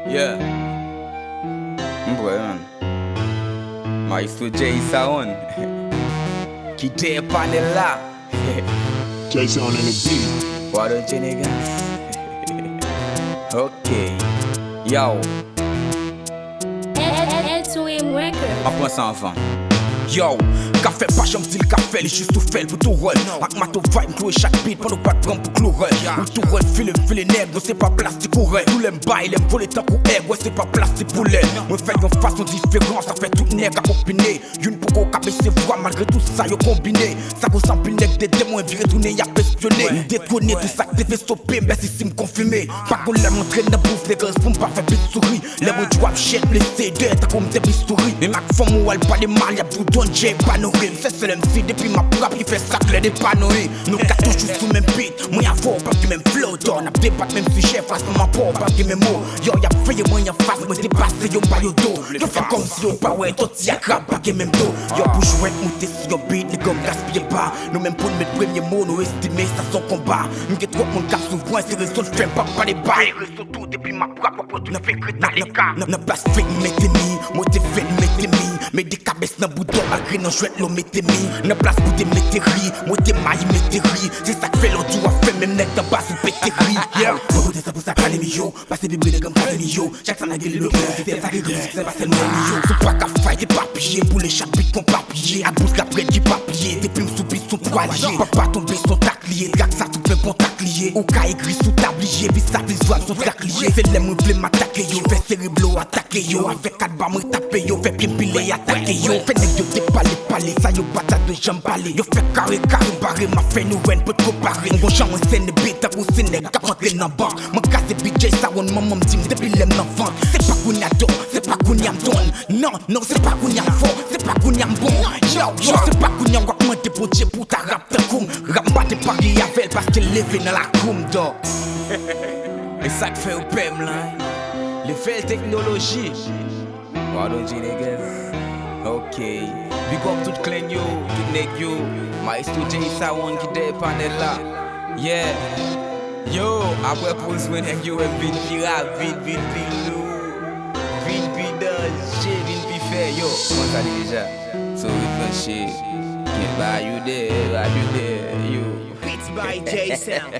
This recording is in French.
Yeah. Boy, man. Maestro Jaysound. Kite panela. Jaysound in the beat. Why don't you niggas? Okay. Yo. L2M Records. Apprends ça enfant. Yo, café pas j'aime style café, les juste tout fait pour tout rôle. Avec ma to vibe, clouer chaque beat pendant pas de prendre pour clouer. Ou tout rôle, file nègre, c'est pas plastique ou rien. Tous les bails, les volets tant pour air, ouais, c'est pas plastique pour l'air. Moi, fait une façon différente, ça fait tout nègre à combiner. Y'une pour qu'on cabe ses voix, malgré tout ça, yo combiné. Ça cause un nègre des démons, et viré tourner, y'a questionné. Détrôner tout ça, t'es fait stopper, mais si c'est me confirmer. Pas qu'on l'a montré dans bouffe, les gars, pour me pas faire bite souris. Les mots du rap, shit, les CD, t'as comme des bistouris. Mais ma femme, ou elle pas des mal, y'a tout Donjay, panoré. C'est l'MC depuis ma propre qui fait sacré des panorés. Nous quatre toujours sous même beat. Moi y'a fort pas qui même flow. On a débat même sujet face à ma pauvre pas qui même mots. Yo y'a fait moi y'a face. Moi dépassé yo pas yo dos. Yo fait comme si yo pas ouais. Toi y'a crap pas qui même dos. Yo pour jouer monter sur yo beat. Les gommes gaspillez pas. Nous même pour mettre premier mot. Nous estimer ça son combat. Nous get trop mon cap souvent. C'est réseau de femme pas les bails. Réseau tout depuis ma propre pour tout. N'a fait que dans les cas. N'a pas fait mettez mi. Moi t'es fait mettez mi. Mais des cabesses n'a bouton malgré non jouet l'eau mettez mi. N'a place pour des météries. Moi t'es maille météries. C'est ça que fait l'autre ou a fait même net d'en bas sous pétérie. Yeah. Moi t'es ça pour ça calme yo. Passer bébé de comme pas de yo. Chaque fois n'a gueule le c'était ça qui grille. C'est pas seulement yo. C'est pas qu'à fight et papier. Pour les chapitres qu'on papier. À bout de la prête du papier. Des primes sous piste sont toiliers. Papa tomber son taclier. Gars ça tout plein bon taclier. Ou cas écrit sous tablier. Puis ça visual son taclier. C'est les mots plein m'attaquer yo. Fait céréblo attaquer yo. Avec 4 bas moi taper yo. Fait bien piler attaquer yo. Fait nèg yo t'es palé palé. Ça yo patate de jambes palé. Yo fait carré carré barré. Ma fait nouvelle peut trop parler. Mon champ on scène de bête à pousser nèg à rentrer dans banque. Mon casse c'est Jaysound maman me dit depuis les enfants. C'est pas qu'on y a don, c'est pas qu'on y a donne. Non, non, c'est pas qu'on y a fort, c'est pas qu'on y a bon. Yo, yo, c'est pas qu'on y a augmenté pour Dieu pour ta rap de coum. Rap pas de Paris avec parce qu'il levé dans la coum d'or. Et ça que fait au PM là. Les faits technologie. Why don't you niggas? Okay. Big up tout clean yo, tout nèg yo. Maestro Jaysound qui dépend là. Yeah. Yo, après pour se mener yo, vin pirate, vin pilou. Vin Donjay, vin fait yo. On ça déjà. So we flashy. Get by you there, you. Beats by Jaysound.